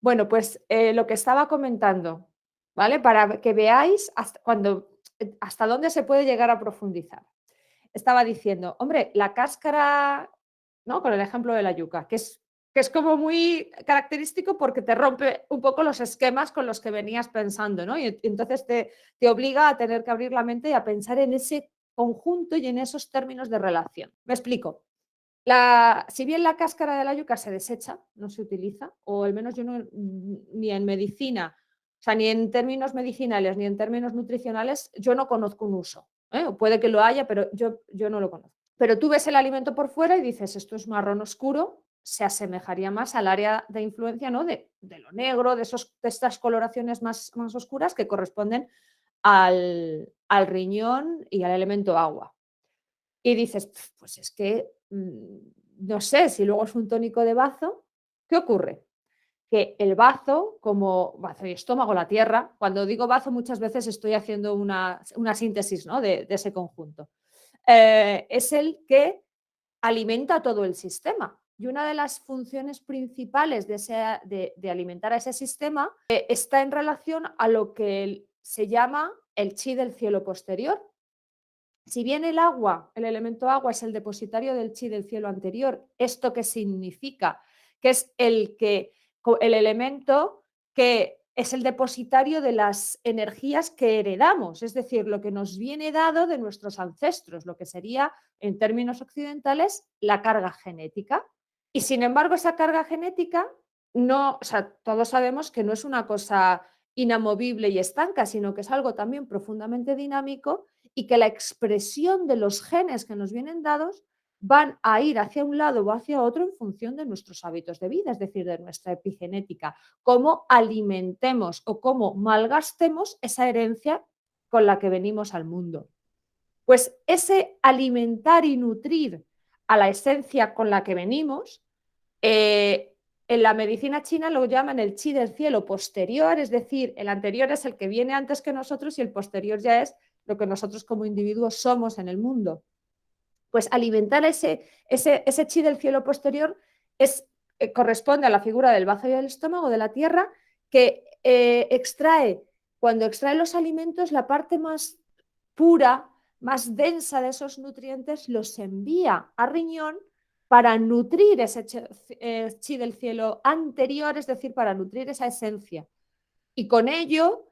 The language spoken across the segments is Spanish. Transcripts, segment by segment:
Bueno, pues lo que estaba comentando, ¿vale? Para que veáis hasta dónde se puede llegar a profundizar. Estaba diciendo, hombre, la cáscara, ¿no? Con el ejemplo de la yuca, que es como muy característico porque te rompe un poco los esquemas con los que venías pensando, ¿no? Y entonces te obliga a tener que abrir la mente y a pensar en ese conjunto y en esos términos de relación. Me explico. Si bien la cáscara de la yuca se desecha, no se utiliza, o al menos yo no, ni en medicina, o sea, ni en términos medicinales, ni en términos nutricionales, yo no conozco un uso. ¿Eh? O puede que lo haya, pero yo no lo conozco. Pero tú ves el alimento por fuera y dices, esto es marrón oscuro, se asemejaría más al área de influencia, ¿no? De lo negro, de estas coloraciones más oscuras que corresponden al riñón y al elemento agua. Y dices, pues es que no sé si luego es un tónico de bazo. ¿Qué ocurre? Que el bazo, como bazo y estómago, la tierra, cuando digo bazo muchas veces estoy haciendo una síntesis, ¿no? de ese conjunto. Es el que alimenta todo el sistema. Y una de las funciones principales de alimentar a ese sistema está en relación a lo que se llama el chi del cielo posterior. Si bien el agua, el elemento agua es el depositario del chi del cielo anterior, ¿esto qué significa? Que es el elemento que es el depositario de las energías que heredamos, es decir, lo que nos viene dado de nuestros ancestros, lo que sería, en términos occidentales, la carga genética. Y sin embargo, esa carga genética no, o sea, todos sabemos que no es una cosa inamovible y estanca, sino que es algo también profundamente dinámico y que la expresión de los genes que nos vienen dados van a ir hacia un lado o hacia otro en función de nuestros hábitos de vida, es decir, de nuestra epigenética, cómo alimentemos o cómo malgastemos esa herencia con la que venimos al mundo. Pues ese alimentar y nutrir a la esencia con la que venimos, en la medicina china lo llaman el chi del cielo posterior, es decir, el anterior es el que viene antes que nosotros y el posterior ya es lo que nosotros como individuos somos en el mundo. Pues alimentar ese chi del cielo posterior corresponde a la figura del bazo y del estómago de la tierra que cuando extrae los alimentos, la parte más pura, más densa de esos nutrientes los envía a riñón para nutrir ese chi del cielo anterior, es decir, para nutrir esa esencia. Y con ello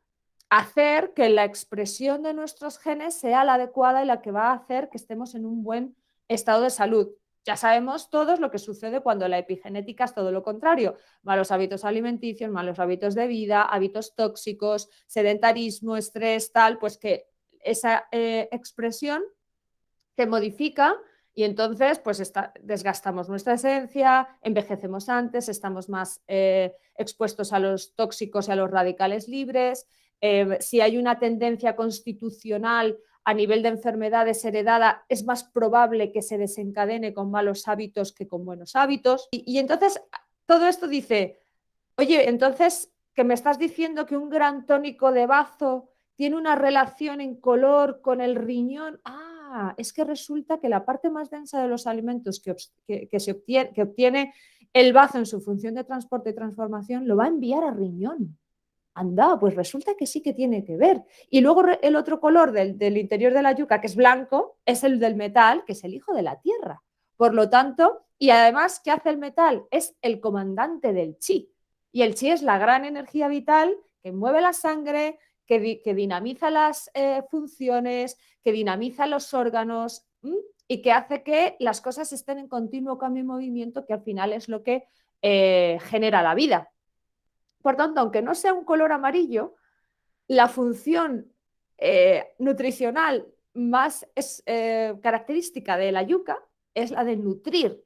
hacer que la expresión de nuestros genes sea la adecuada y la que va a hacer que estemos en un buen estado de salud. Ya sabemos todos lo que sucede cuando la epigenética es todo lo contrario. Malos hábitos alimenticios, malos hábitos de vida, hábitos tóxicos, sedentarismo, estrés, tal, pues que esa expresión se modifica y entonces pues desgastamos nuestra esencia, envejecemos antes, estamos más expuestos a los tóxicos y a los radicales libres. Si hay una tendencia constitucional a nivel de enfermedades heredada, es más probable que se desencadene con malos hábitos que con buenos hábitos. Y entonces todo esto dice, oye, entonces, ¿que me estás diciendo que un gran tónico de bazo tiene una relación en color con el riñón? Ah, es que resulta que la parte más densa de los alimentos que obtiene el bazo en su función de transporte y transformación lo va a enviar a riñón. Anda, pues resulta que sí que tiene que ver. Y luego el otro color del interior de la yuca, que es blanco, es el del metal, que es el hijo de la tierra. Por lo tanto, y además, ¿qué hace el metal? Es el comandante del chi. Y el chi es la gran energía vital que mueve la sangre, que dinamiza las funciones, que dinamiza los órganos y que hace que las cosas estén en continuo cambio y movimiento, que al final es lo que genera la vida. Por tanto, aunque no sea un color amarillo, la función nutricional más característica de la yuca es la de nutrir.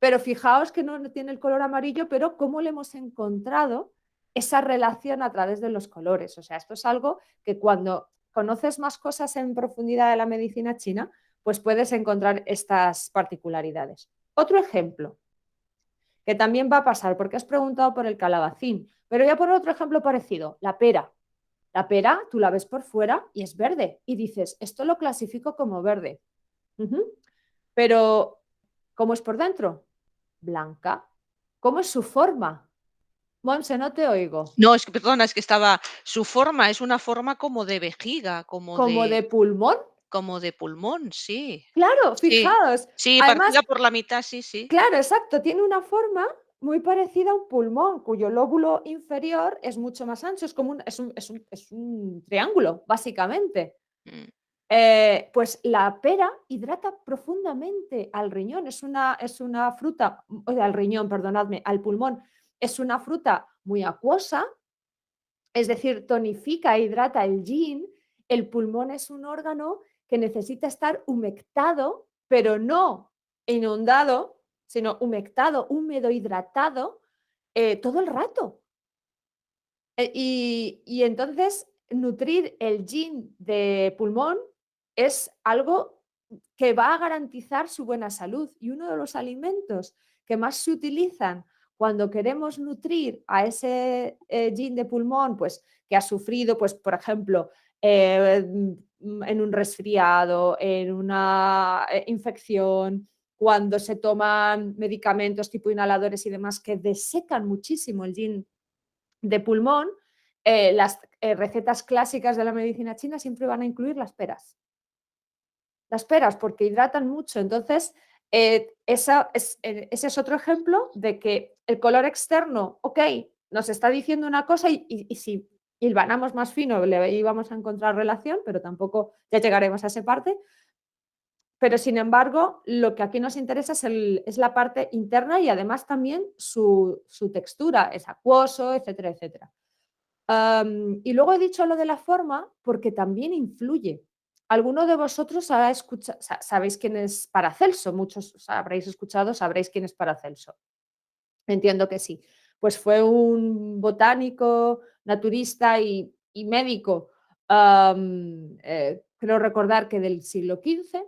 Pero fijaos que no tiene el color amarillo, pero cómo le hemos encontrado esa relación a través de los colores. O sea, esto es algo que cuando conoces más cosas en profundidad de la medicina china, pues puedes encontrar estas particularidades. Otro ejemplo, que también va a pasar, porque has preguntado por el calabacín, pero voy a poner otro ejemplo parecido, la pera. La pera, tú la ves por fuera y es verde, y dices, esto lo clasifico como verde. Pero, ¿cómo es por dentro? Blanca. ¿Cómo es su forma? Monse, no te oigo. No, es que perdona, es que su forma es una forma como de vejiga, ¿Como de pulmón? como de pulmón, sí. Claro, Sí, fijaos. sí, Además, partida por la mitad, sí, sí. claro, exacto, tiene una forma muy parecida a un pulmón, cuyo lóbulo inferior es mucho más ancho, es como es un triángulo, básicamente. Mm. Pues la pera hidrata profundamente al riñón, es una fruta, o sea, al riñón, perdonadme, al pulmón, es una fruta muy acuosa, es decir, tonifica e hidrata el yin. El pulmón es un órgano que necesita estar humectado, pero no inundado, sino humectado, húmedo, hidratado, todo el rato. Y entonces nutrir el yin de pulmón es algo que va a garantizar su buena salud. Y uno de los alimentos que más se utilizan cuando queremos nutrir a ese yin de pulmón, pues que ha sufrido, pues por ejemplo, en un resfriado, en una infección, cuando se toman medicamentos tipo inhaladores y demás que desecan muchísimo el yin de pulmón, las recetas clásicas de la medicina china siempre van a incluir las peras. Las peras, porque hidratan mucho. Entonces, ese es otro ejemplo de que el color externo, ok, nos está diciendo una cosa y si hilvanamos más fino le íbamos a encontrar relación, pero tampoco ya llegaremos a esa parte. Pero sin embargo, lo que aquí nos interesa es la parte interna y además también su textura, es acuoso, etcétera, etcétera. Y luego he dicho lo de la forma porque también influye. ¿Alguno de vosotros sabéis quién es Paracelso? Muchos habréis escuchado, sabréis quién es Paracelso. Entiendo que sí. Pues fue un botánico, naturista y médico, creo recordar que del siglo XV,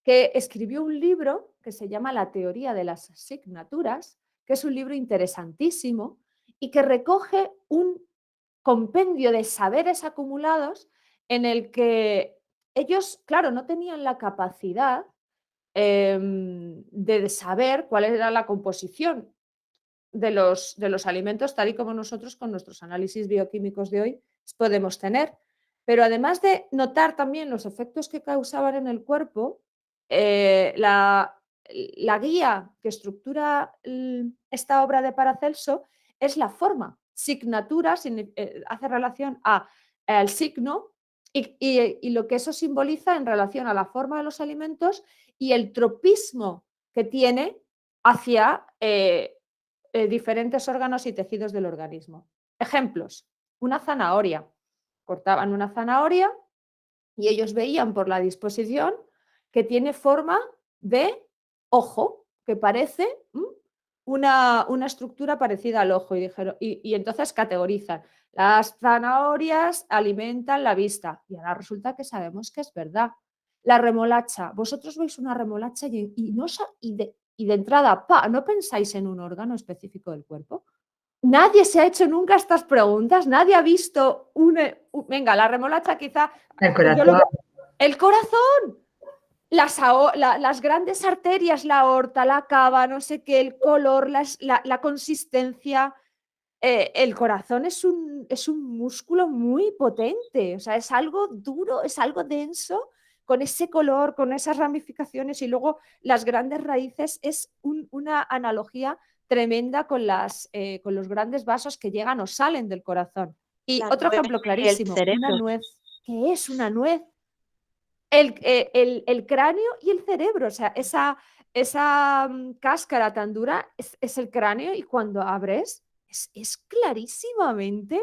que escribió un libro que se llama La teoría de las asignaturas, que es un libro interesantísimo y que recoge un compendio de saberes acumulados en el que ellos, claro, no tenían la capacidad de saber cuál era la composición de los alimentos, tal y como nosotros con nuestros análisis bioquímicos de hoy podemos tener. Pero además de notar también los efectos que causaban en el cuerpo, la guía que estructura esta obra de Paracelso es la forma. Signatura hace relación al signo y lo que eso simboliza en relación a la forma de los alimentos y el tropismo que tiene hacia diferentes órganos y tejidos del organismo. Ejemplos, una zanahoria. Cortaban una zanahoria y ellos veían por la disposición que tiene forma de ojo, que parece una estructura parecida al ojo. Y entonces categorizan. Las zanahorias alimentan la vista. Y ahora resulta que sabemos que es verdad. La remolacha. Vosotros veis una remolacha y de entrada, ¿no pensáis en un órgano específico del cuerpo? Nadie se ha hecho nunca estas preguntas, nadie ha visto venga, la remolacha quizá, El yo lo corazón. veo, el corazón, las grandes arterias, la aorta, la cava, no sé qué, el color, la consistencia. El corazón es un músculo muy potente, o sea, es algo duro, es algo denso, con ese color, con esas ramificaciones y luego las grandes raíces. Es una analogía tremenda con los grandes vasos que llegan o salen del corazón. Y La otro nuez ejemplo y el clarísimo, una cerebro. nuez. ¿Qué es una nuez? El cráneo y el cerebro, o sea, esa cáscara tan dura es el cráneo y cuando abres es clarísimamente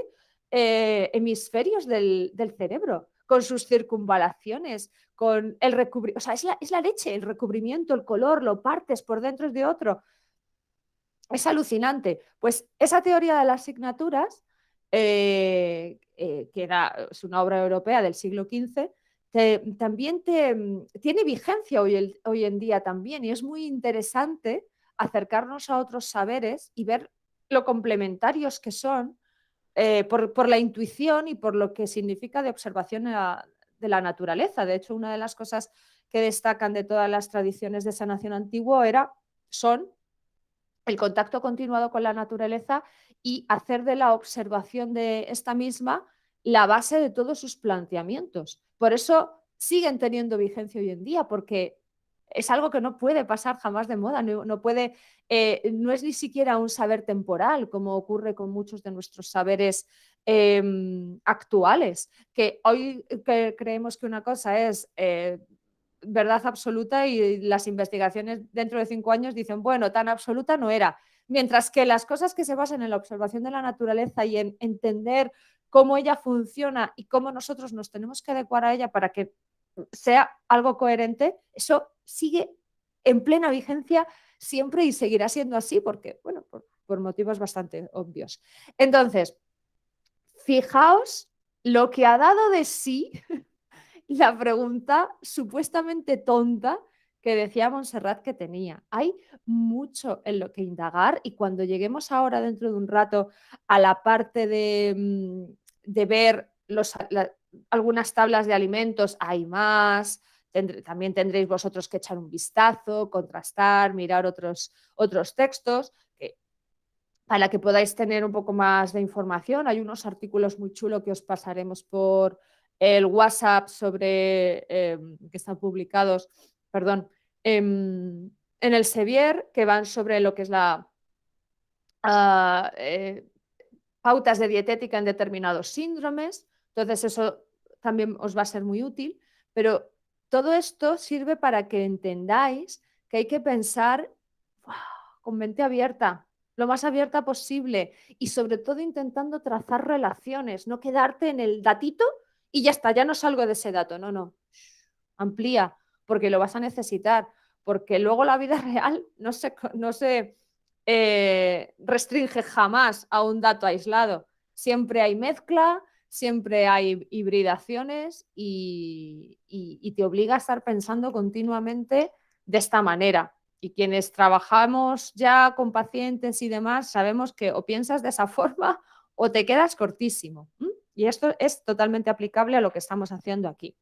hemisferios del cerebro, con sus circunvalaciones, con el recubrimiento, o sea, es la leche, el recubrimiento, el color, lo partes por dentro es de otro. Es alucinante. Pues esa teoría de las asignaturas, que es una obra europea del siglo XV, también tiene vigencia hoy en día también y es muy interesante acercarnos a otros saberes y ver lo complementarios que son por la intuición y por lo que significa de observación de la naturaleza. De hecho, una de las cosas que destacan de todas las tradiciones de sanación antiguo son el contacto continuado con la naturaleza y hacer de la observación de esta misma la base de todos sus planteamientos. Por eso siguen teniendo vigencia hoy en día, porque es algo que no puede pasar jamás de moda, no puede, no es ni siquiera un saber temporal, como ocurre con muchos de nuestros saberes actuales, que hoy creemos que una cosa es verdad absoluta y las investigaciones dentro de 5 años dicen, bueno, tan absoluta no era. Mientras que las cosas que se basan en la observación de la naturaleza y en entender cómo ella funciona y cómo nosotros nos tenemos que adecuar a ella para que sea algo coherente, eso sigue en plena vigencia siempre y seguirá siendo así porque, bueno, por motivos bastante obvios. Entonces, fijaos lo que ha dado de sí la pregunta supuestamente tonta que decía Montserrat que tenía. Hay mucho en lo que indagar y cuando lleguemos ahora dentro de un rato a la parte de ver algunas tablas de alimentos, hay más. También tendréis vosotros que echar un vistazo, contrastar, mirar otros textos. Para que podáis tener un poco más de información. Hay unos artículos muy chulos que os pasaremos por el WhatsApp sobre que están publicados, perdón, en el Sevier, que van sobre lo que es la pautas de dietética en determinados síndromes. Entonces, eso también os va a ser muy útil, pero todo esto sirve para que entendáis que hay que pensar con mente abierta, lo más abierta posible y sobre todo intentando trazar relaciones, no quedarte en el datito y ya está, ya no salgo de ese dato, no. Amplía, porque lo vas a necesitar, porque luego la vida real no se restringe jamás a un dato aislado. Siempre hay mezcla, siempre hay hibridaciones y te obliga a estar pensando continuamente de esta manera. Y quienes trabajamos ya con pacientes y demás, sabemos que o piensas de esa forma o te quedas cortísimo. Y esto es totalmente aplicable a lo que estamos haciendo aquí.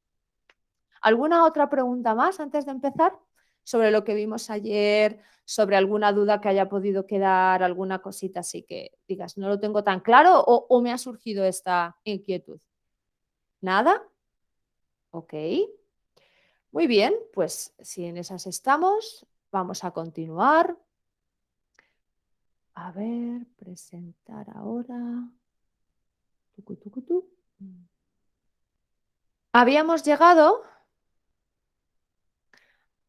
¿Alguna otra pregunta más antes de empezar? Sobre lo que vimos ayer, sobre alguna duda que haya podido quedar, alguna cosita así que digas, no lo tengo tan claro o me ha surgido esta inquietud. ¿Nada? Ok. Muy bien, pues si en esas estamos, vamos a continuar. A ver, presentar ahora. Tucu, tucu, tu. Habíamos llegado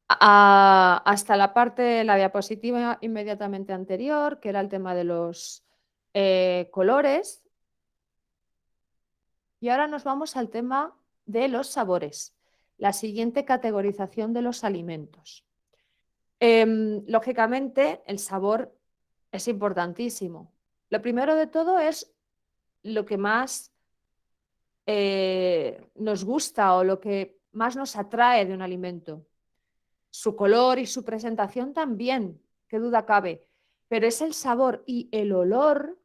hasta la parte, la diapositiva inmediatamente anterior, que era el tema de los colores. Y ahora nos vamos al tema de los sabores, la siguiente categorización de los alimentos. Lógicamente, el sabor es importantísimo. Lo primero de todo es lo que más nos gusta o lo que más nos atrae de un alimento. Su color y su presentación también, qué duda cabe, pero es el sabor y el olor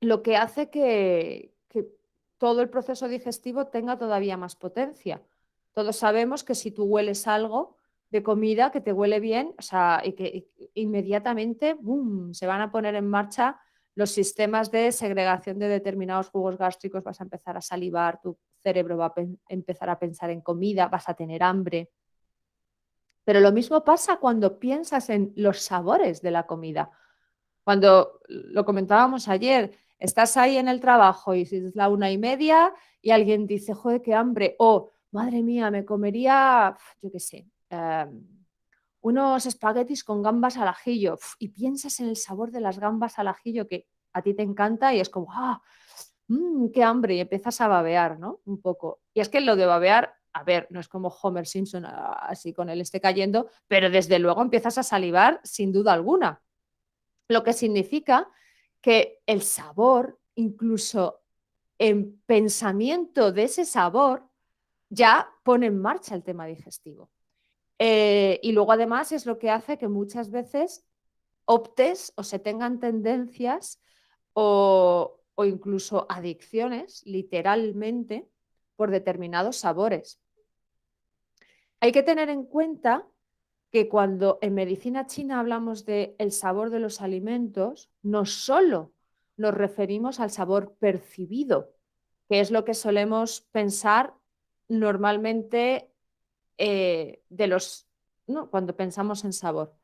lo que hace que todo el proceso digestivo tenga todavía más potencia. Todos sabemos que si tú hueles algo de comida que te huele bien, o sea, y que inmediatamente ¡bum!, se van a poner en marcha los sistemas de segregación de determinados jugos gástricos, vas a empezar a salivar, tu cerebro va a empezar a pensar en comida, vas a tener hambre. Pero lo mismo pasa cuando piensas en los sabores de la comida. Cuando lo comentábamos ayer, estás ahí en el trabajo y es la 1:30 y alguien dice, joder, qué hambre, o madre mía, me comería, yo qué sé, unos espaguetis con gambas al ajillo, y piensas en el sabor de las gambas al ajillo que a ti te encanta y es como, qué hambre, y empiezas a babear, ¿no? Un poco. Y es que lo de babear, a ver, no es como Homer Simpson, así con él esté cayendo, pero desde luego empiezas a salivar sin duda alguna. Lo que significa que el sabor, incluso en pensamiento de ese sabor, ya pone en marcha el tema digestivo. Y luego además es lo que hace que muchas veces optes o se tengan tendencias o incluso adicciones, literalmente, por determinados sabores. Hay que tener en cuenta que cuando en medicina china hablamos de el sabor de los alimentos, no solo nos referimos al sabor percibido, que es lo que solemos pensar normalmente de los, ¿no? Cuando pensamos en sabor,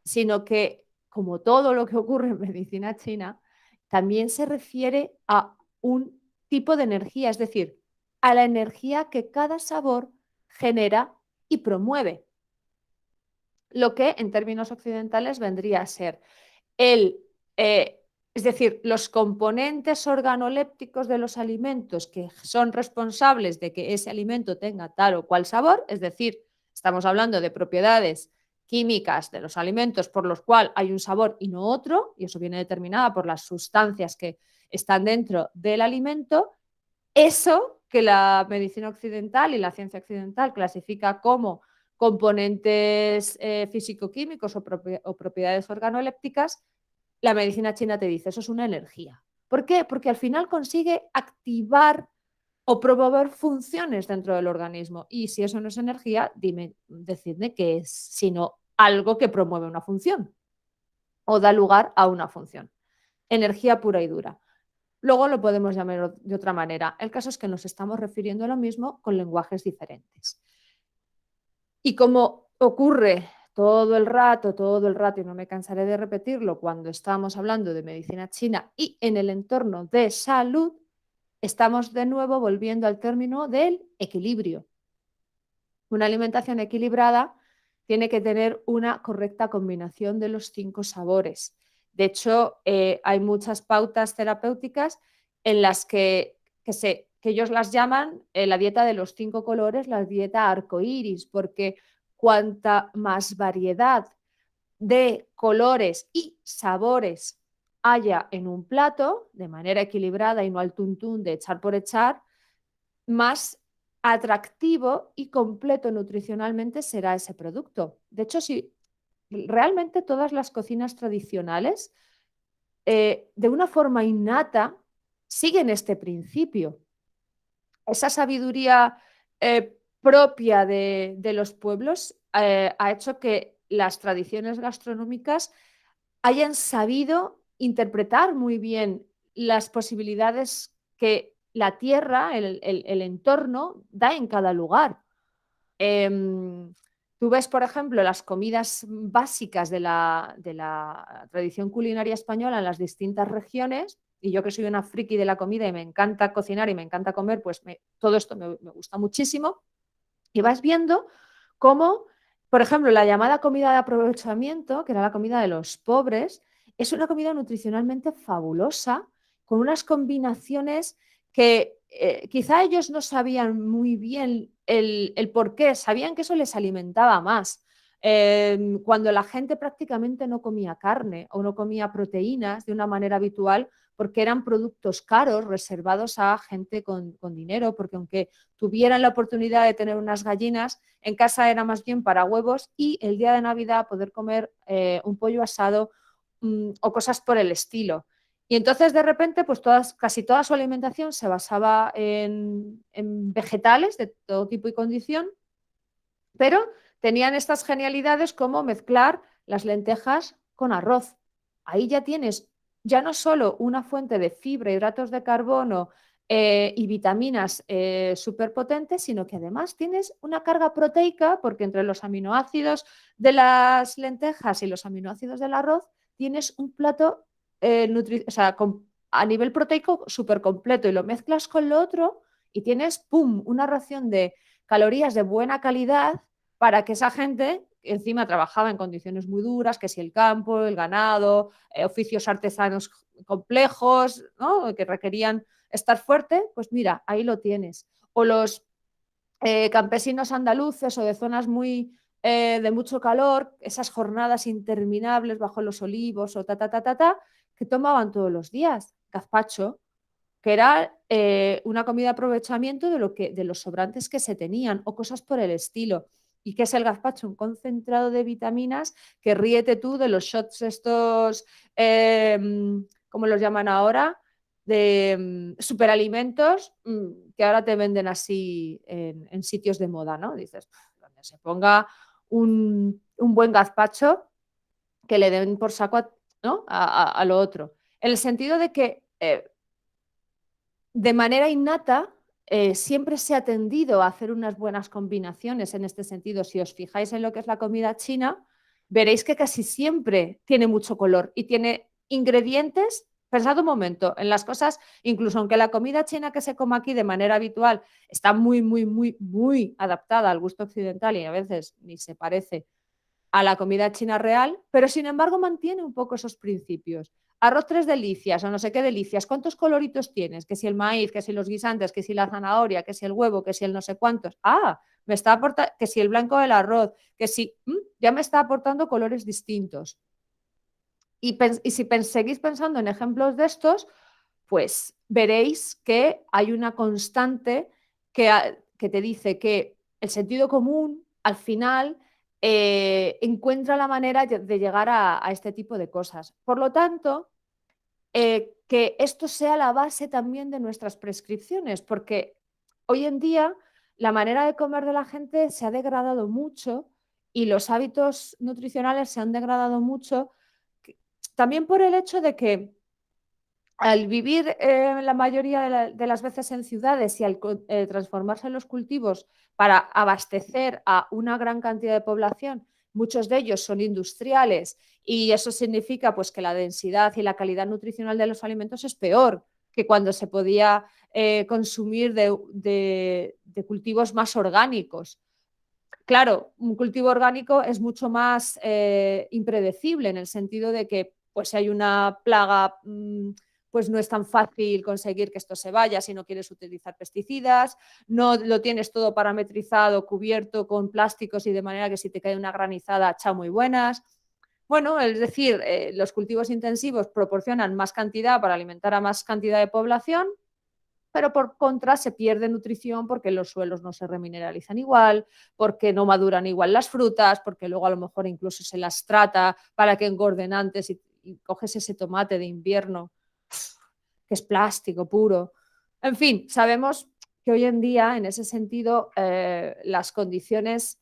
sino que, como todo lo que ocurre en medicina china, también se refiere a un tipo de energía, es decir, a la energía que cada sabor genera y promueve, lo que en términos occidentales vendría a ser el, es decir, los componentes organolépticos de los alimentos que son responsables de que ese alimento tenga tal o cual sabor, es decir, estamos hablando de propiedades químicas de los alimentos por los cuales hay un sabor y no otro, y eso viene determinado por las sustancias que están dentro del alimento, eso que la medicina occidental y la ciencia occidental clasifica como componentes físico-químicos o propiedades organolépticas, la medicina china te dice, eso es una energía. ¿Por qué? Porque al final consigue activar o promover funciones dentro del organismo. Y si eso no es energía, decidme qué es, sino algo que promueve una función o da lugar a una función. Energía pura y dura. Luego lo podemos llamar de otra manera. El caso es que nos estamos refiriendo a lo mismo con lenguajes diferentes. Y como ocurre todo el rato, y no me cansaré de repetirlo, cuando estamos hablando de medicina china y en el entorno de salud, estamos de nuevo volviendo al término del equilibrio. Una alimentación equilibrada tiene que tener una correcta combinación de los 5 sabores. De hecho, hay muchas pautas terapéuticas en las que ellos las llaman la dieta de los 5 colores, la dieta arcoíris, porque cuanta más variedad de colores y sabores haya en un plato, de manera equilibrada y no al tuntún de echar por echar, más atractivo y completo nutricionalmente será ese producto. De hecho, si realmente todas las cocinas tradicionales, de una forma innata, siguen este principio. Esa sabiduría propia de los pueblos ha hecho que las tradiciones gastronómicas hayan sabido interpretar muy bien las posibilidades que la tierra, el entorno, da en cada lugar. Tú ves, por ejemplo, las comidas básicas de la tradición culinaria española en las distintas regiones, y yo que soy una friki de la comida y me encanta cocinar y me encanta comer, pues todo esto me gusta muchísimo, y vas viendo cómo, por ejemplo, la llamada comida de aprovechamiento, que era la comida de los pobres, es una comida nutricionalmente fabulosa, con unas combinaciones que quizá ellos no sabían muy bien el por qué, sabían que eso les alimentaba más. Cuando la gente prácticamente no comía carne o no comía proteínas de una manera habitual, porque eran productos caros reservados a gente con dinero, porque aunque tuvieran la oportunidad de tener unas gallinas, en casa era más bien para huevos y el día de Navidad poder comer un pollo asado o cosas por el estilo. Y entonces de repente, pues casi toda su alimentación se basaba en vegetales de todo tipo y condición, pero tenían estas genialidades como mezclar las lentejas con arroz. Ahí ya tienes ya no solo una fuente de fibra, hidratos de carbono y vitaminas súper potentes, sino que además tienes una carga proteica, porque entre los aminoácidos de las lentejas y los aminoácidos del arroz tienes un plato o sea, a nivel proteico súper completo, y lo mezclas con lo otro y tienes, ¡pum!, una ración de calorías de buena calidad para que esa gente, que encima trabajaba en condiciones muy duras, que si el campo, el ganado, oficios artesanos complejos, ¿no?, que requerían estar fuerte, pues mira, ahí lo tienes. O los campesinos andaluces o de zonas muy de mucho calor, esas jornadas interminables bajo los olivos o que tomaban todos los días gazpacho, que era una comida de aprovechamiento de los sobrantes que se tenían o cosas por el estilo. ¿Y qué es el gazpacho? Un concentrado de vitaminas que ríete tú de los shots estos, ¿cómo los llaman ahora? De superalimentos que ahora te venden así en sitios de moda, ¿no? Dices, donde se ponga un buen gazpacho que le den por saco ¿no? a lo otro. En el sentido de que de manera innata siempre se ha tendido a hacer unas buenas combinaciones en este sentido. Si os fijáis en lo que es la comida china, veréis que casi siempre tiene mucho color y tiene ingredientes. Pensad un momento en las cosas, incluso aunque la comida china que se come aquí de manera habitual está muy, muy, muy, muy adaptada al gusto occidental y a veces ni se parece a la comida china real, pero sin embargo mantiene un poco esos principios. Arroz tres delicias o no sé qué delicias, ¿cuántos coloritos tienes? Que si el maíz, que si los guisantes, que si la zanahoria, que si el huevo, que si el no sé cuántos. Ah, me está aportando, que si el blanco del arroz, que si, ya me está aportando colores distintos. Y si seguís pensando en ejemplos de estos, pues veréis que hay una constante que te dice que el sentido común, al final, encuentra la manera de llegar a este tipo de cosas. Por lo tanto, que esto sea la base también de nuestras prescripciones, porque hoy en día la manera de comer de la gente se ha degradado mucho y los hábitos nutricionales se han degradado mucho, también por el hecho de que al vivir la mayoría de las veces en ciudades y al transformarse en los cultivos para abastecer a una gran cantidad de población, muchos de ellos son industriales y eso significa pues, que la densidad y la calidad nutricional de los alimentos es peor que cuando se podía consumir de cultivos más orgánicos. Claro, un cultivo orgánico es mucho más impredecible en el sentido de que pues, si hay una plaga, pues no es tan fácil conseguir que esto se vaya si no quieres utilizar pesticidas, no lo tienes todo parametrizado, cubierto con plásticos y de manera que si te cae una granizada, chao, muy buenas. Bueno, es decir, los cultivos intensivos proporcionan más cantidad para alimentar a más cantidad de población, pero por contra se pierde nutrición porque los suelos no se remineralizan igual, porque no maduran igual las frutas, porque luego a lo mejor incluso se las trata para que engorden antes y coges ese tomate de invierno que es plástico puro. En fin, sabemos que hoy en día, en ese sentido, las condiciones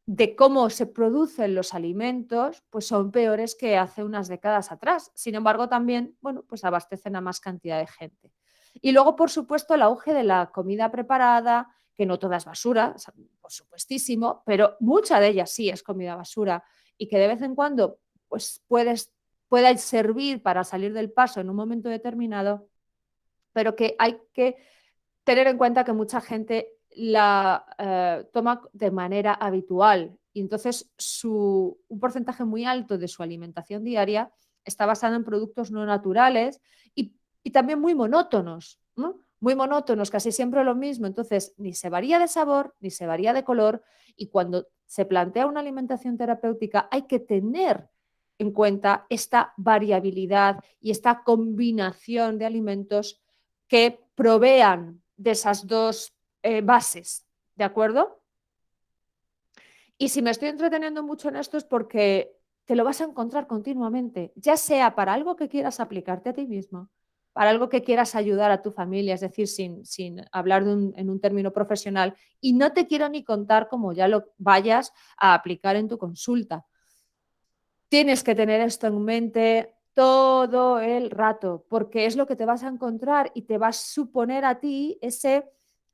de cómo se producen los alimentos pues son peores que hace unas décadas atrás. Sin embargo, también, bueno, pues abastecen a más cantidad de gente. Y luego, por supuesto, el auge de la comida preparada, que no toda es basura, por supuestísimo, pero mucha de ella sí es comida basura y que de vez en cuando pues pueda servir para salir del paso en un momento determinado, pero que hay que tener en cuenta que mucha gente la toma de manera habitual y entonces un porcentaje muy alto de su alimentación diaria está basado en productos no naturales y también muy monótonos, ¿no? Muy monótonos, casi siempre lo mismo. Entonces, ni se varía de sabor, ni se varía de color y cuando se plantea una alimentación terapéutica hay que tener en cuenta esta variabilidad y esta combinación de alimentos que provean de esas dos bases, ¿de acuerdo? Y si me estoy entreteniendo mucho en esto es porque te lo vas a encontrar continuamente, ya sea para algo que quieras aplicarte a ti mismo, para algo que quieras ayudar a tu familia, es decir, sin hablar en un término profesional, y no te quiero ni contar cómo ya lo vayas a aplicar en tu consulta. Tienes que tener esto en mente todo el rato, porque es lo que te vas a encontrar y te va a suponer a ti ese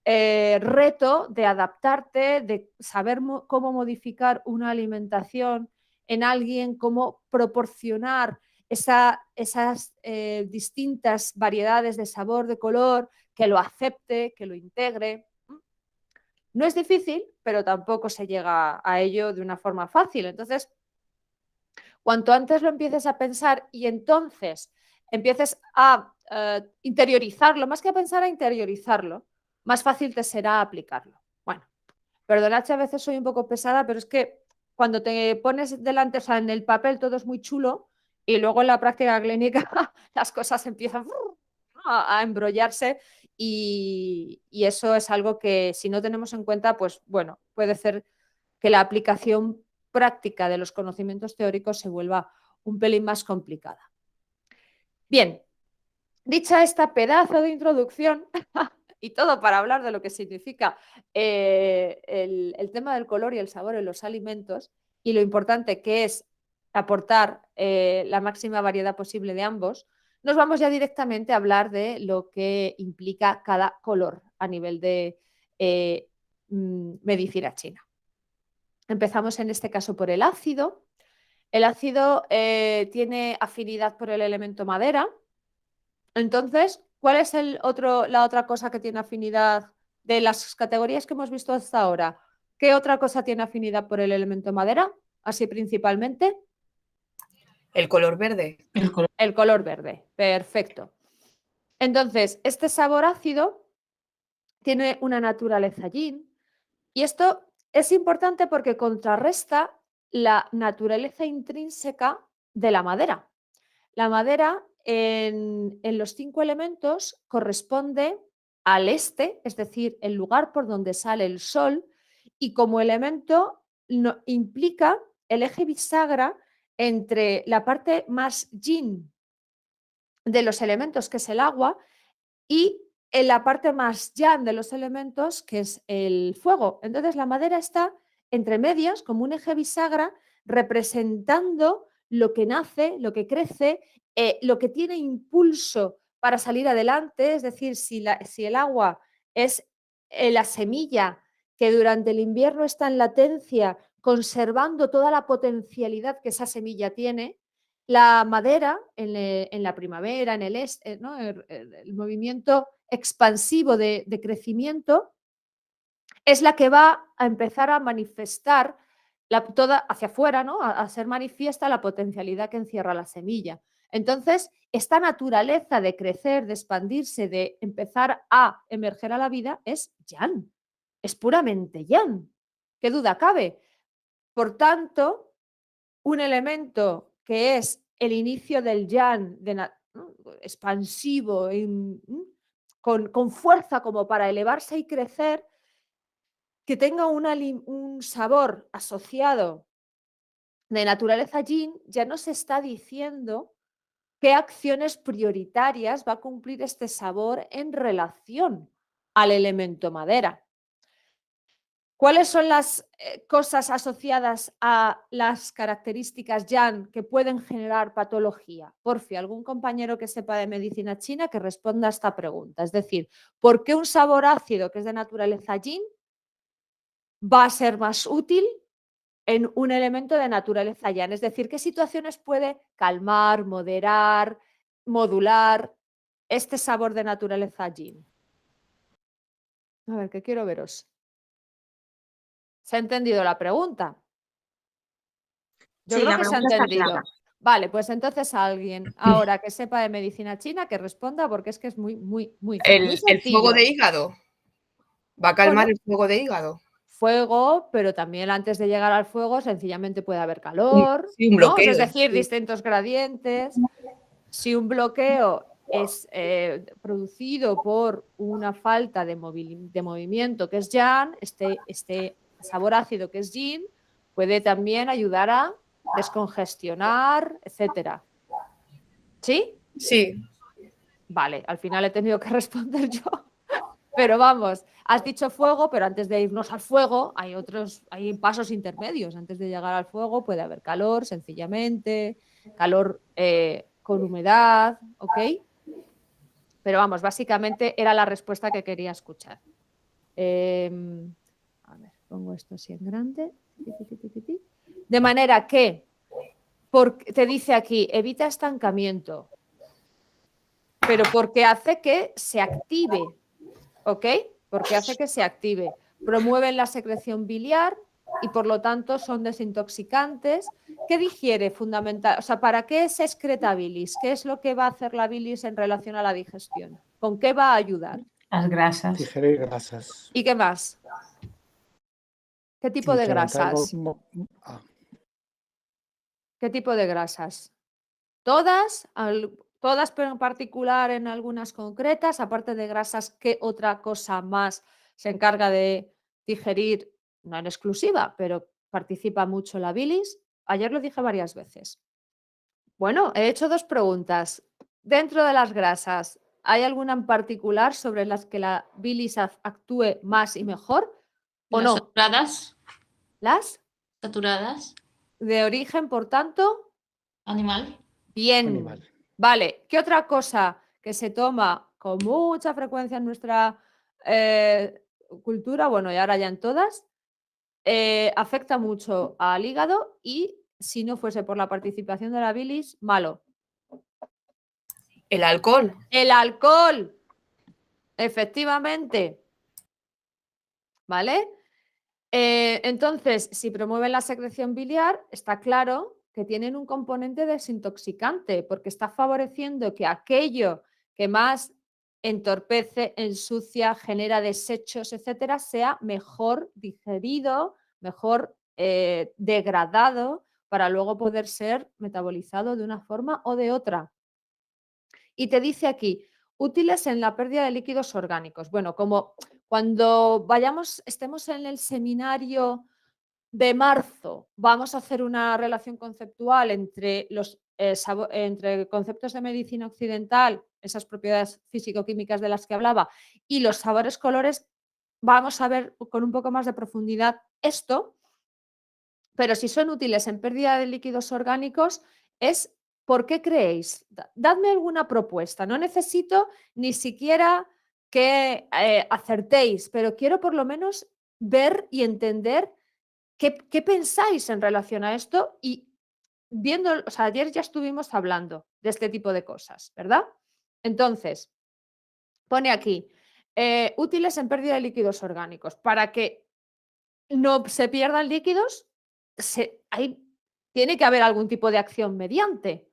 reto de adaptarte, de saber cómo modificar una alimentación en alguien, cómo proporcionar esas distintas variedades de sabor, de color, que lo acepte, que lo integre. No es difícil, pero tampoco se llega a ello de una forma fácil. Entonces, cuanto antes lo empieces a pensar y entonces empieces a interiorizarlo, más que a pensar, a interiorizarlo, más fácil te será aplicarlo. Bueno, perdonad si a veces soy un poco pesada, pero es que cuando te pones delante, o sea, en el papel todo es muy chulo y luego en la práctica clínica las cosas empiezan a embrollarse y eso es algo que si no tenemos en cuenta, pues bueno, puede ser que la aplicación práctica de los conocimientos teóricos se vuelva un pelín más complicada. Bien, dicha esta pedazo de introducción y todo para hablar de lo que significa el tema del color y el sabor en los alimentos, y lo importante que es aportar la máxima variedad posible de ambos, nos vamos ya directamente a hablar de lo que implica cada color a nivel de medicina china. Empezamos en este caso por el ácido. El ácido tiene afinidad por el elemento madera. Entonces, ¿cuál es la otra cosa que tiene afinidad de las categorías que hemos visto hasta ahora? ¿Qué otra cosa tiene afinidad por el elemento madera? Así principalmente. El color verde. El color verde, perfecto. Entonces, este sabor ácido tiene una naturaleza yin y esto es importante porque contrarresta la naturaleza intrínseca de la madera. La madera en los 5 elementos corresponde al este, es decir, el lugar por donde sale el sol, y como elemento implica el eje bisagra entre la parte más yin de los elementos, que es el agua, y en la parte más yang de los elementos, que es el fuego. Entonces la madera está entre medias, como un eje bisagra, representando lo que nace, lo que crece, lo que tiene impulso para salir adelante. Es decir, si el agua es la semilla que durante el invierno está en latencia, conservando toda la potencialidad que esa semilla tiene, la madera en la primavera, en ¿no? El movimiento expansivo de crecimiento, es la que va a empezar a manifestar toda hacia afuera, ¿no? A ser manifiesta la potencialidad que encierra la semilla. Entonces, esta naturaleza de crecer, de expandirse, de empezar a emerger a la vida es yang, es puramente yang. ¿Qué duda cabe? Por tanto, un elemento que es el inicio del yang, ¿no? Expansivo, con fuerza como para elevarse y crecer, que tenga un sabor asociado de naturaleza yin, ya nos está diciendo qué acciones prioritarias va a cumplir este sabor en relación al elemento madera. ¿Cuáles son las cosas asociadas a las características yang que pueden generar patología? Porfi, algún compañero que sepa de medicina china que responda a esta pregunta. Es decir, ¿por qué un sabor ácido que es de naturaleza yin va a ser más útil en un elemento de naturaleza yang? Es decir, ¿qué situaciones puede calmar, moderar, modular este sabor de naturaleza yin? A ver, que quiero veros. ¿Se ha entendido la pregunta? Yo creo que se ha entendido. Vale, pues entonces alguien ahora que sepa de medicina china que responda, porque es que es muy, muy, muy sencillo. El fuego de hígado. ¿Va a calmar el fuego de hígado? Fuego, pero también antes de llegar al fuego sencillamente puede haber calor, sí, un ¿no? bloqueo, Es decir, sí. distintos gradientes. Si un bloqueo es producido por una falta de movimiento que es yang, este sabor ácido que es yin puede también ayudar a descongestionar, etcétera. ¿Sí? Sí. Vale, al final he tenido que responder yo. Pero vamos, has dicho fuego, pero antes de irnos al fuego hay pasos intermedios. Antes de llegar al fuego puede haber calor, sencillamente, calor con humedad, ¿ok? Pero vamos, básicamente era la respuesta que quería escuchar. A ver, pongo esto así en grande. De manera que, te dice aquí, evita estancamiento, pero porque hace que se active, ¿ok? Porque hace que se active. Promueven la secreción biliar y por lo tanto son desintoxicantes. ¿Qué digiere fundamental? O sea, ¿para qué se excreta bilis? ¿Qué es lo que va a hacer la bilis en relación a la digestión? ¿Con qué va a ayudar? Las grasas. Digerir grasas. ¿Y qué más? ¿Qué tipo de grasas? ¿Qué tipo de grasas? Todas, pero en particular en algunas concretas, aparte de grasas, ¿qué otra cosa más se encarga de digerir? No en exclusiva, pero participa mucho la bilis. Ayer lo dije varias veces. Bueno, he hecho 2 preguntas. Dentro de las grasas, ¿hay alguna en particular sobre las que la bilis actúe más y mejor? ¿O Las no? saturadas. ¿Las? Saturadas. De origen, por tanto, Animal. bien. Animal. Vale, ¿qué otra cosa que se toma con mucha frecuencia en nuestra cultura, bueno, y ahora ya en todas, afecta mucho al hígado y si no fuese por la participación de la bilis, malo? El alcohol. El alcohol, efectivamente, ¿vale? Entonces, si promueven la secreción biliar, está claro que tienen un componente desintoxicante, porque está favoreciendo que aquello que más entorpece, ensucia, genera desechos, etcétera, sea mejor digerido, mejor degradado, para luego poder ser metabolizado de una forma o de otra. Y te dice aquí, útiles en la pérdida de líquidos orgánicos. Bueno, como cuando estemos en el seminario de marzo, vamos a hacer una relación conceptual entre entre conceptos de medicina occidental, esas propiedades físico-químicas de las que hablaba, y los sabores colores, vamos a ver con un poco más de profundidad esto, pero si son útiles en pérdida de líquidos orgánicos, es ¿por qué creéis? Dadme alguna propuesta. No necesito ni siquiera que acertéis, pero quiero por lo menos ver y entender qué pensáis en relación a esto y viendo, o sea, ayer ya estuvimos hablando de este tipo de cosas, ¿verdad? Entonces, pone aquí, útiles en pérdida de líquidos orgánicos. Para que no se pierdan líquidos, tiene que haber algún tipo de acción mediante,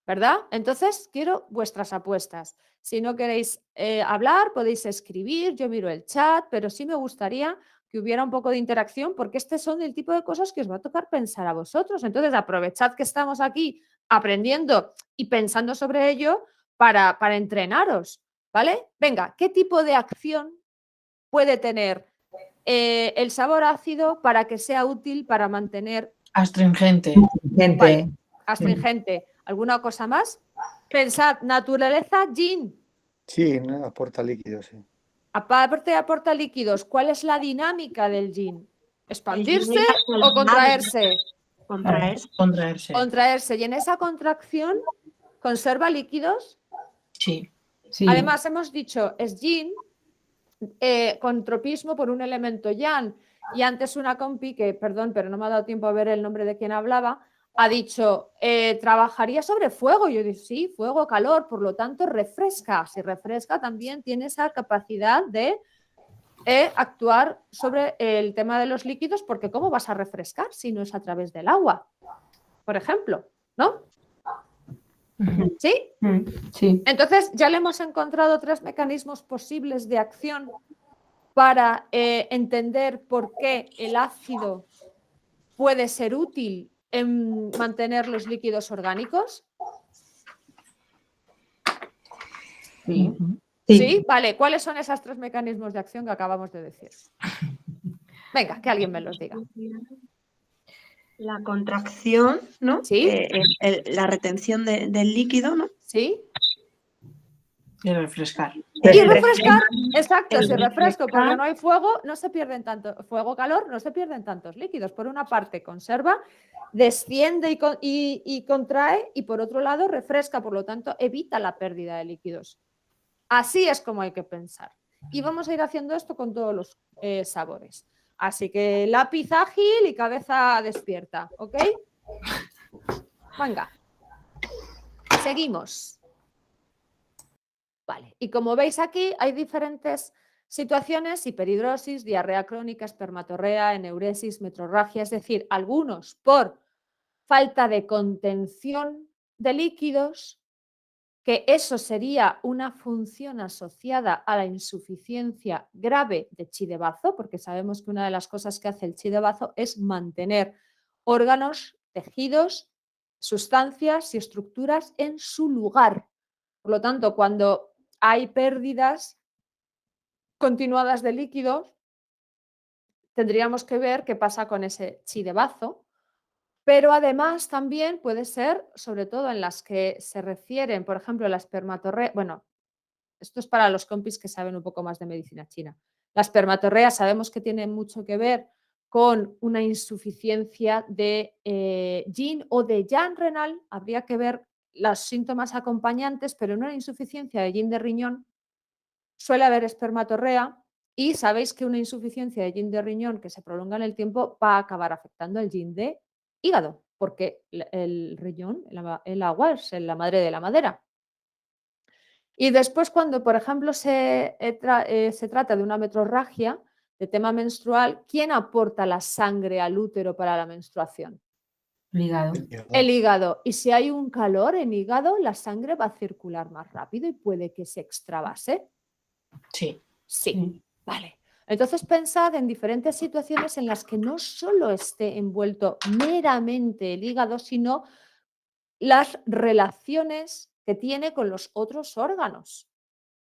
¿verdad? Entonces, quiero vuestras apuestas. Si no queréis hablar, podéis escribir, yo miro el chat, pero sí me gustaría que hubiera un poco de interacción porque este son el tipo de cosas que os va a tocar pensar a vosotros. Entonces, aprovechad que estamos aquí aprendiendo y pensando sobre ello para entrenaros, ¿vale? Venga, ¿qué tipo de acción puede tener el sabor ácido para que sea útil para mantener Astringente. Gente. Vale. astringente? ¿Alguna cosa más? Pensad, naturaleza, gin. Sí, ¿no? Aporta líquidos, sí. Aparte aporta líquidos. ¿Cuál es la dinámica del gin? ¿Expandirse El gin es o contraerse? Contraerse. Contraerse. Contraerse. Y en esa contracción conserva líquidos. Sí. Sí. Además, hemos dicho, es gin con tropismo por un elemento yang. Y antes una compi, que perdón, pero no me ha dado tiempo a ver el nombre de quien hablaba, ha dicho, trabajaría sobre fuego. Yo digo, sí, fuego, calor, por lo tanto refresca. Si refresca también tiene esa capacidad de actuar sobre el tema de los líquidos, porque ¿cómo vas a refrescar si no es a través del agua? Por ejemplo, ¿no? ¿Sí? Sí. Entonces ya le hemos encontrado 3 mecanismos posibles de acción para entender por qué el ácido puede ser útil en mantener los líquidos orgánicos. Sí. ¿Sí? Vale, ¿cuáles son esos 3 mecanismos de acción que acabamos de decir? Venga, que alguien me los diga. La contracción, ¿no? Sí. La retención del líquido, ¿no? ¿Sí? Y refrescar. Y refrescar, exacto, El si refresco porque refrescar. no hay fuego, no se pierden tanto, fuego, calor, no se pierden tantos líquidos. Por una parte conserva, desciende y contrae y por otro lado refresca, por lo tanto evita la pérdida de líquidos. Así es como hay que pensar. Y vamos a ir haciendo esto con todos los sabores. Así que lápiz ágil y cabeza despierta, ¿ok? Venga. Seguimos. Vale, y como veis aquí hay diferentes situaciones: hiperhidrosis, diarrea crónica, espermatorrea, eneuresis, metrorragia, es decir, algunos por falta de contención de líquidos, que eso sería una función asociada a la insuficiencia grave de chi de bazo, porque sabemos que una de las cosas que hace el chi de bazo es mantener órganos, tejidos, sustancias y estructuras en su lugar. Por lo tanto, cuando hay pérdidas continuadas de líquidos, tendríamos que ver qué pasa con ese chi de bazo, pero además también puede ser, sobre todo en las que se refieren, por ejemplo, la espermatorrea, bueno, esto es para los compis que saben un poco más de medicina china. La espermatorrea sabemos que tiene mucho que ver con una insuficiencia de yin o de yang renal. Habría que ver los síntomas acompañantes, pero en una insuficiencia de yin de riñón suele haber espermatorrea y sabéis que una insuficiencia de yin de riñón que se prolonga en el tiempo va a acabar afectando el yin de hígado, porque el riñón, el agua es la madre de la madera. Y después cuando, por ejemplo, se trata de una metrorragia, de tema menstrual, ¿quién aporta la sangre al útero para la menstruación? Ligado. El hígado. Y si hay un calor en hígado, la sangre va a circular más rápido y puede que se extravase. Sí. Sí, vale. Entonces pensad en diferentes situaciones en las que no solo esté envuelto meramente el hígado, sino las relaciones que tiene con los otros órganos.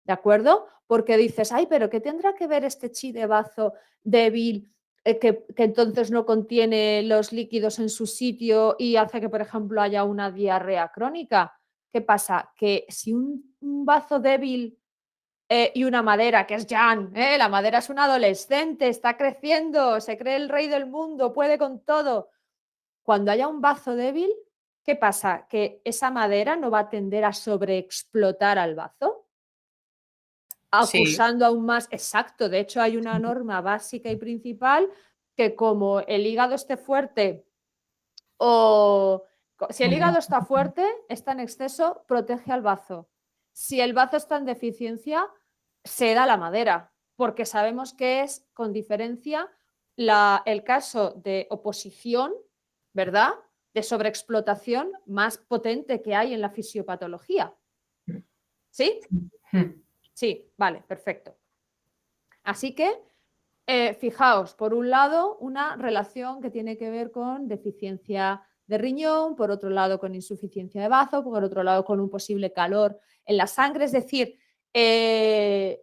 ¿De acuerdo? Porque dices, ay, pero ¿qué tendrá que ver este chi de bazo débil que entonces no contiene los líquidos en su sitio y hace que, por ejemplo, haya una diarrea crónica? ¿Qué pasa? Que si un bazo débil y una madera, que es Jan, la madera es un adolescente, está creciendo, se cree el rey del mundo, puede con todo. Cuando haya un bazo débil, ¿qué pasa? Que esa madera no va a tender a sobreexplotar al bazo, acusando aún más. Exacto, de hecho hay una norma básica y principal que como el hígado esté fuerte o si el hígado está fuerte, está en exceso, protege al bazo. Si el bazo está en deficiencia, se da la madera, porque sabemos que es con diferencia el caso de oposición, ¿verdad? De sobreexplotación más potente que hay en la fisiopatología. ¿Sí? Sí, vale, perfecto. Así que, fijaos, por un lado, una relación que tiene que ver con deficiencia de riñón, por otro lado con insuficiencia de bazo, por otro lado con un posible calor en la sangre. Es decir,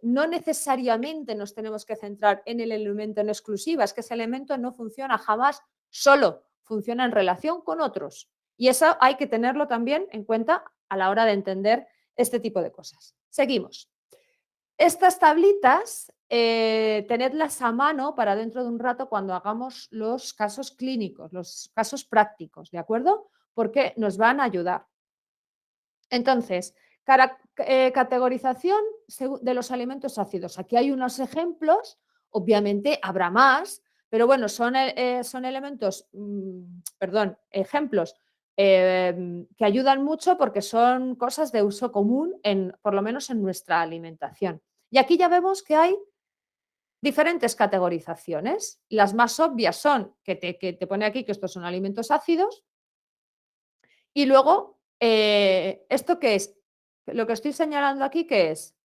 no necesariamente nos tenemos que centrar en el elemento en exclusiva, es que ese elemento no funciona jamás solo, funciona en relación con otros. Y eso hay que tenerlo también en cuenta a la hora de entender este tipo de cosas. Seguimos. Estas tablitas, tenedlas a mano para dentro de un rato cuando hagamos los casos clínicos, los casos prácticos, ¿de acuerdo? Porque nos van a ayudar. Entonces, categorización de los alimentos ácidos. Aquí hay unos ejemplos, obviamente habrá más, pero bueno, son elementos, ejemplos que ayudan mucho porque son cosas de uso común, por lo menos en nuestra alimentación. Y aquí ya vemos que hay diferentes categorizaciones. Las más obvias son que te pone aquí que estos son alimentos ácidos. Y luego, ¿esto qué es? Lo que estoy señalando aquí, ¿qué es?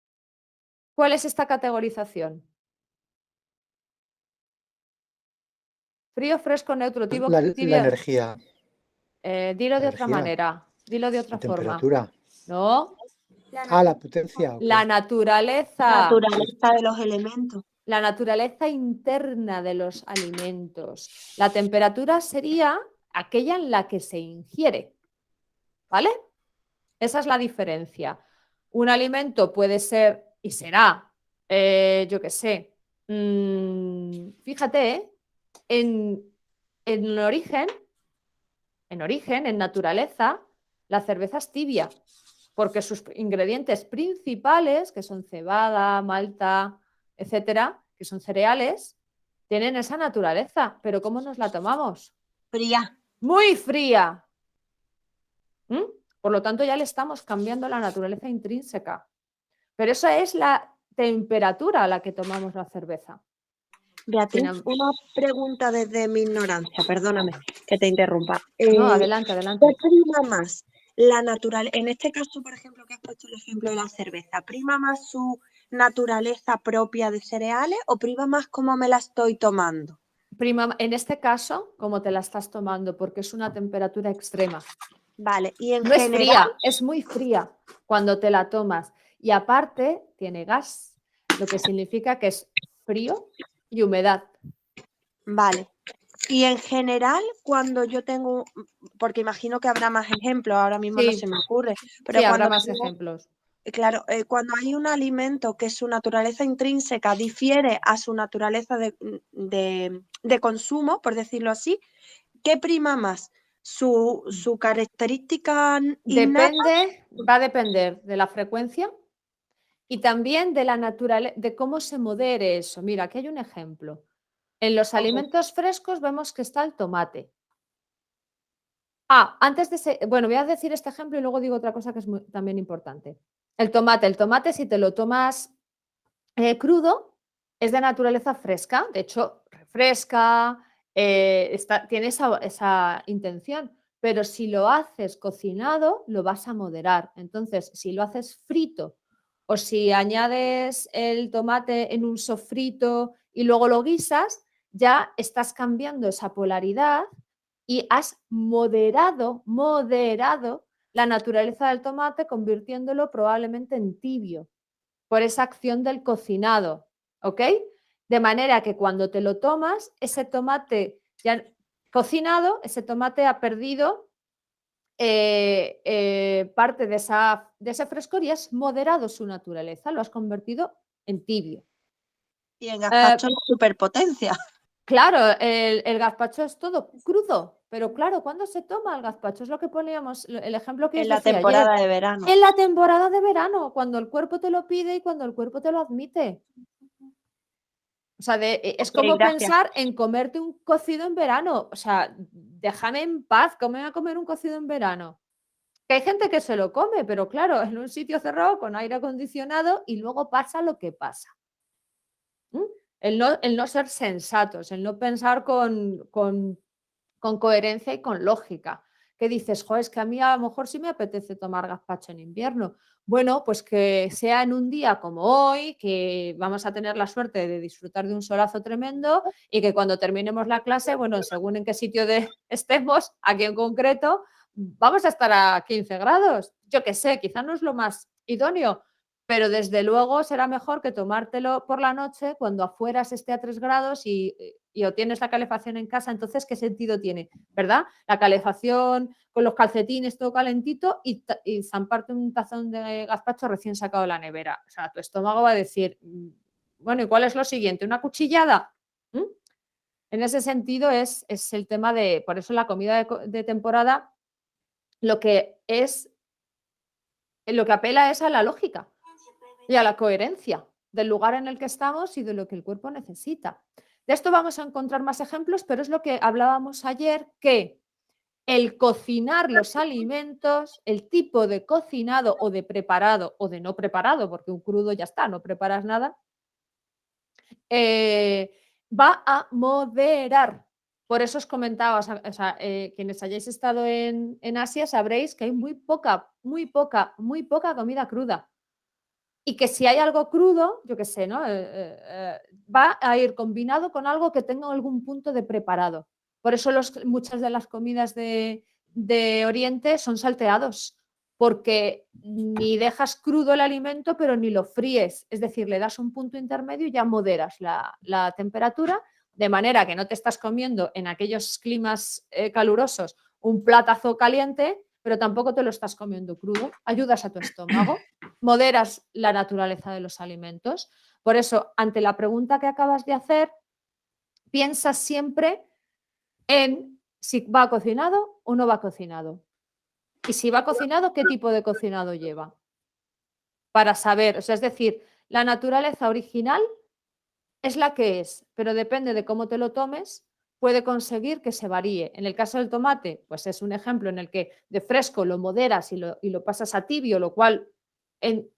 ¿Cuál es esta categorización? Frío, fresco, neutro, tibio. La energía. Dilo de otra energía. manera, dilo de otra La forma. temperatura. ¿No? La potencia. Okay. La naturaleza. Naturaleza de los elementos. La naturaleza interna de los alimentos. La temperatura sería aquella en la que se ingiere. ¿Vale? Esa es la diferencia. Un alimento puede ser y será, yo qué sé, fíjate, en origen, en naturaleza, la cerveza es tibia, porque sus ingredientes principales, que son cebada, malta, etcétera, que son cereales, tienen esa naturaleza. Pero ¿cómo nos la tomamos? Fría. Muy fría. Por lo tanto, ya le estamos cambiando la naturaleza intrínseca. Pero esa es la temperatura a la que tomamos la cerveza. Beatriz, una pregunta desde mi ignorancia, perdóname que te interrumpa. No, adelante, adelante. ¿Qué prima más? La naturaleza, en este caso, por ejemplo, que has puesto el ejemplo de la cerveza, ¿prima más su naturaleza propia de cereales o prima más cómo me la estoy tomando? Prima, en este caso, como te la estás tomando, porque es una temperatura extrema. Vale, y en no general... es fría, es muy fría cuando te la tomas. Y aparte, tiene gas, lo que significa que es frío y humedad. Vale. Y en general, cuando yo porque imagino que habrá más ejemplos, ahora mismo no se me ocurre. Pero sí, habrá cuando más ejemplos. Claro, cuando hay un alimento que su naturaleza intrínseca difiere a su naturaleza de consumo, por decirlo así, ¿qué prima más? ¿Su característica innata? Va a depender de la frecuencia y también de la naturaleza, de cómo se modere eso. Mira, aquí hay un ejemplo. En los alimentos frescos vemos que está el tomate. Antes de ese, bueno, voy a decir este ejemplo y luego digo otra cosa que es también importante. El tomate, si te lo tomas crudo, es de naturaleza fresca, de hecho, refresca, tiene esa intención, pero si lo haces cocinado, lo vas a moderar. Entonces, si lo haces frito o si añades el tomate en un sofrito y luego lo guisas, ya estás cambiando esa polaridad y has moderado la naturaleza del tomate, convirtiéndolo probablemente en tibio por esa acción del cocinado, ¿ok? De manera que cuando te lo tomas, ese tomate ya cocinado, ese tomate ha perdido parte de ese frescor y has moderado su naturaleza, lo has convertido en tibio. Y en gazpacho es superpotencia. Claro, el gazpacho es todo crudo, pero claro, ¿cuándo se toma el gazpacho? Es lo que poníamos, el ejemplo que os En la decía temporada ayer. de verano. En la temporada de verano, cuando el cuerpo te lo pide y cuando el cuerpo te lo admite. O sea, es Ok, como gracias. pensar en comerte un cocido en verano. O sea, déjame en paz, ¿cómo voy a comer un cocido en verano? Que hay gente que se lo come, pero claro, en un sitio cerrado con aire acondicionado y luego pasa lo que pasa. El no ser sensatos, el no pensar con coherencia y con lógica. Que dices, es que a mí a lo mejor sí me apetece tomar gazpacho en invierno. Bueno, pues que sea en un día como hoy, que vamos a tener la suerte de disfrutar de un solazo tremendo y que cuando terminemos la clase, bueno, según en qué sitio estemos, aquí en concreto, vamos a estar a 15 grados. Yo qué sé, quizá no es lo más idóneo, pero desde luego será mejor que tomártelo por la noche cuando afuera se esté a 3 grados y o tienes la calefacción en casa, entonces ¿qué sentido tiene? ¿Verdad? La calefacción con los calcetines todo calentito y zamparte un tazón de gazpacho recién sacado de la nevera. O sea, tu estómago va a decir, bueno, ¿y cuál es lo siguiente? ¿Una cuchillada? ¿Mm? En ese sentido es el tema de, por eso la comida de temporada lo que apela es a la lógica y a la coherencia del lugar en el que estamos y de lo que el cuerpo necesita. De esto vamos a encontrar más ejemplos, pero es lo que hablábamos ayer, que el cocinar los alimentos, el tipo de cocinado o de preparado o de no preparado, porque un crudo ya está, no preparas nada, va a moderar. Por eso os comentaba, o sea, quienes hayáis estado en Asia sabréis que hay muy poca comida cruda. Y que si hay algo crudo, yo qué sé, ¿no? Va a ir combinado con algo que tenga algún punto de preparado. Por eso muchas de las comidas de Oriente son salteados, porque ni dejas crudo el alimento, pero ni lo fríes. Es decir, le das un punto intermedio y ya moderas la temperatura, de manera que no te estás comiendo en aquellos climas calurosos un platazo caliente, pero tampoco te lo estás comiendo crudo. Ayudas a tu estómago, moderas la naturaleza de los alimentos. Por eso, ante la pregunta que acabas de hacer, piensa siempre en si va cocinado o no va cocinado. Y si va cocinado, ¿qué tipo de cocinado lleva? Para saber, o sea, es decir, la naturaleza original es la que es, pero depende de cómo te lo tomes, puede conseguir que se varíe. En el caso del tomate, pues es un ejemplo en el que de fresco lo moderas y lo pasas a tibio, lo cual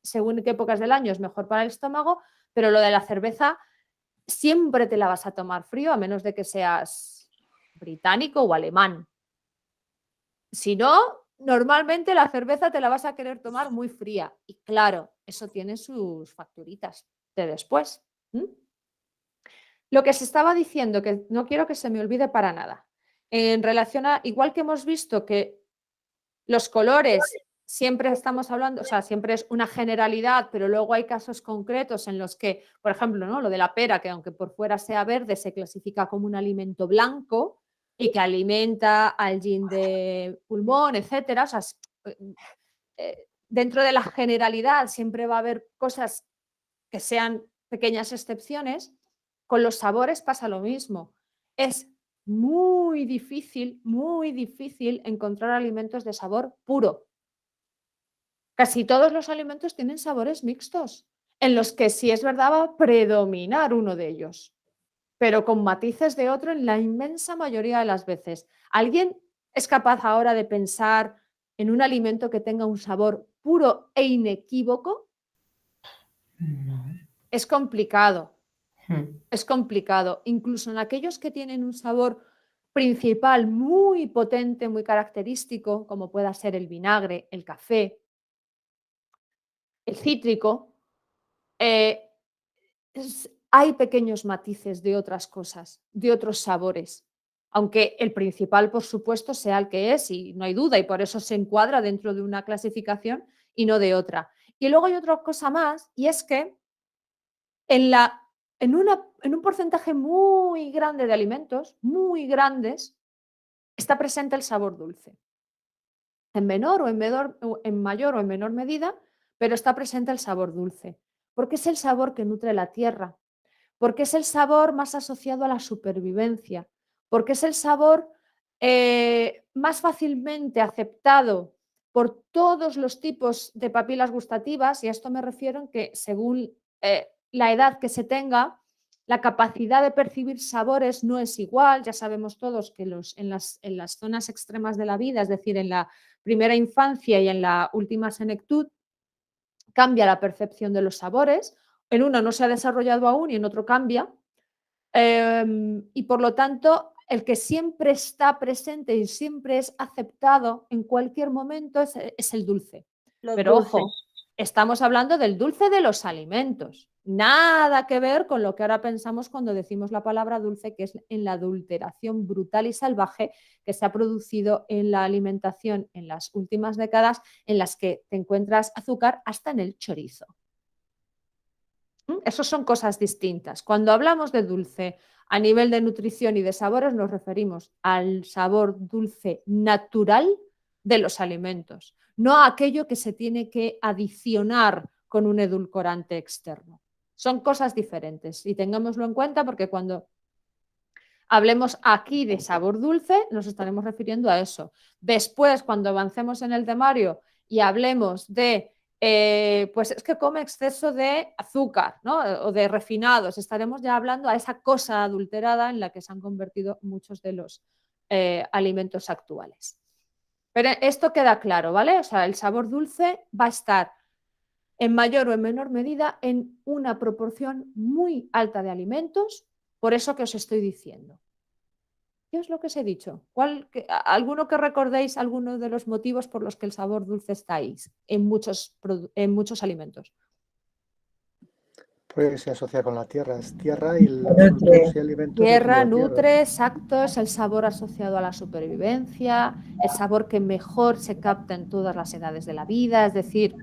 según qué épocas del año es mejor para el estómago, pero lo de la cerveza siempre te la vas a tomar frío, a menos de que seas británico o alemán. Si no, normalmente la cerveza te la vas a querer tomar muy fría. Y claro, eso tiene sus facturitas de después. Lo que se estaba diciendo, que no quiero que se me olvide para nada, en relación a, igual que hemos visto que los colores siempre estamos hablando, o sea, siempre es una generalidad, pero luego hay casos concretos en los que, por ejemplo, ¿no? Lo de la pera, que aunque por fuera sea verde, se clasifica como un alimento blanco y que alimenta al yin de pulmón, etcétera. O sea, dentro de la generalidad siempre va a haber cosas que sean pequeñas excepciones. Con los sabores pasa lo mismo. Es muy difícil encontrar alimentos de sabor puro. Casi todos los alimentos tienen sabores mixtos, en los que sí es verdad va a predominar uno de ellos, pero con matices de otro en la inmensa mayoría de las veces. ¿Alguien es capaz ahora de pensar en un alimento que tenga un sabor puro e inequívoco? No. Es complicado. Mm. Es complicado. Incluso en aquellos que tienen un sabor principal muy potente, muy característico, como pueda ser el vinagre, el café, el cítrico, hay pequeños matices de otras cosas, de otros sabores. Aunque el principal, por supuesto, sea el que es, y no hay duda, y por eso se encuadra dentro de una clasificación y no de otra. Y luego hay otra cosa más, y es que en un porcentaje muy grande de alimentos, muy grandes, está presente el sabor dulce. En mayor o en menor medida, pero está presente el sabor dulce, porque es el sabor que nutre la tierra, porque es el sabor más asociado a la supervivencia, porque es el sabor más fácilmente aceptado por todos los tipos de papilas gustativas, y a esto me refiero en que según la edad que se tenga, la capacidad de percibir sabores no es igual. Ya sabemos todos que en las zonas extremas de la vida, es decir, en la primera infancia y en la última senectud, cambia la percepción de los sabores. En uno no se ha desarrollado aún y en otro cambia. Y por lo tanto, el que siempre está presente y siempre es aceptado en cualquier momento es el dulce. Los Pero dulces. ojo, estamos hablando del dulce de los alimentos. Nada que ver con lo que ahora pensamos cuando decimos la palabra dulce, que es en la adulteración brutal y salvaje que se ha producido en la alimentación en las últimas décadas, en las que te encuentras azúcar hasta en el chorizo. Esas son cosas distintas. Cuando hablamos de dulce a nivel de nutrición y de sabores, nos referimos al sabor dulce natural de los alimentos, no a aquello que se tiene que adicionar con un edulcorante externo. Son cosas diferentes y tengámoslo en cuenta, porque cuando hablemos aquí de sabor dulce, nos estaremos refiriendo a eso. Después, cuando avancemos en el temario y hablemos de pues es que come exceso de azúcar, ¿no? O de refinados, estaremos ya hablando a esa cosa adulterada en la que se han convertido muchos de los alimentos actuales. Pero esto queda claro, ¿vale? O sea, el sabor dulce va a estar en mayor o en menor medida en una proporción muy alta de alimentos, por eso que os estoy diciendo. ¿Qué es lo que os he dicho? ¿Alguno que recordéis alguno de los motivos por los que el sabor dulce está ahí en muchos alimentos? Pues se asocia con la tierra, es tierra y los frutos y alimentos son Tierra, de tierra. nutre, exacto, es el sabor asociado a la supervivencia, el sabor que mejor se capta en todas las edades de la vida, es decir,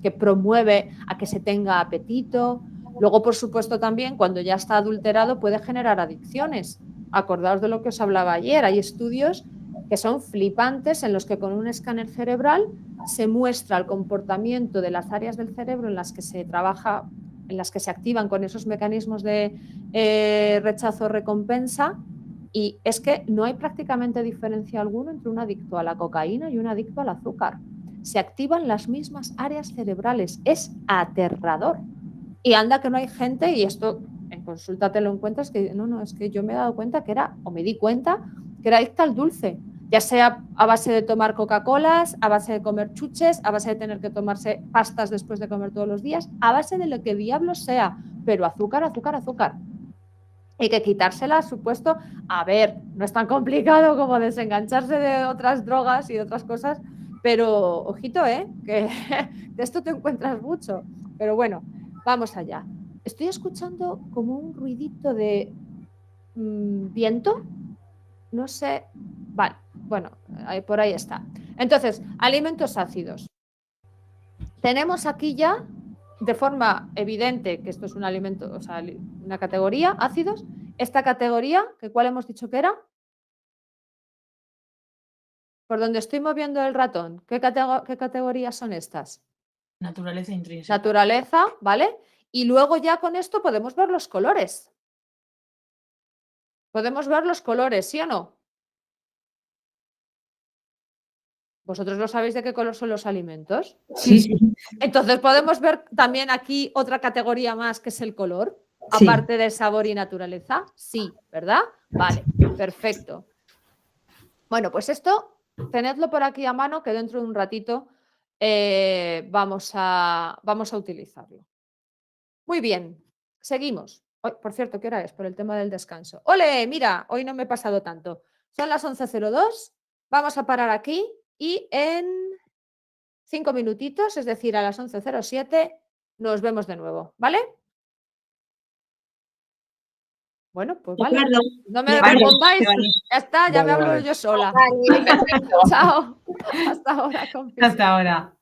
que promueve a que se tenga apetito. Luego, por supuesto, también cuando ya está adulterado puede generar adicciones. Acordaos de lo que os hablaba ayer, hay estudios que son flipantes en los que con un escáner cerebral se muestra el comportamiento de las áreas del cerebro en las que se trabaja, en las que se activan con esos mecanismos de rechazo-recompensa, y es que no hay prácticamente diferencia alguna entre un adicto a la cocaína y un adicto al azúcar. Se activan las mismas áreas cerebrales, es aterrador. Y anda que no hay gente, y esto en consulta te lo encuentras, que no, es que yo me he dado cuenta que era, o me di cuenta que era adicta al dulce, ya sea a base de tomar Coca-Colas, a base de comer chuches, a base de tener que tomarse pastas después de comer todos los días, a base de lo que diablos sea, pero azúcar, azúcar, azúcar. Hay que quitársela, supuesto. A ver, no es tan complicado como desengancharse de otras drogas y de otras cosas, pero ojito, que de esto te encuentras mucho. Pero bueno, vamos allá. Estoy escuchando como un ruidito de viento. No sé. Vale, bueno, por ahí está. Entonces, alimentos ácidos. Tenemos aquí ya de forma evidente que esto es un alimento, o sea, una categoría, ácidos. Esta categoría, ¿cuál hemos dicho que era? Por donde estoy moviendo el ratón, ¿qué categorías son estas? Naturaleza intrínseca. Naturaleza, ¿vale? Y luego ya con esto podemos ver los colores. Podemos ver los colores, ¿sí o no? ¿Vosotros no sabéis de qué color son los alimentos? Sí, sí. Entonces podemos ver también aquí otra categoría más que es el color, Sí. aparte de sabor y naturaleza. Sí, ¿verdad? Vale, perfecto. Bueno, pues esto tenedlo por aquí a mano que dentro de un ratito vamos a utilizarlo. Muy bien, seguimos. Por cierto, ¿qué hora es? Por el tema del descanso. ¡Ole! Mira, hoy no me he pasado tanto. Son las 11:02. Vamos a parar aquí y en 5 minutitos, es decir, a las 11:07, nos vemos de nuevo, ¿vale? Bueno, pues De vale. acuerdo. No me De acuerdo. respondáis. Ya está, ya me Vale, hablo vale. yo sola. Vale, perfecto. Chao. Hasta ahora, compis. Hasta ahora.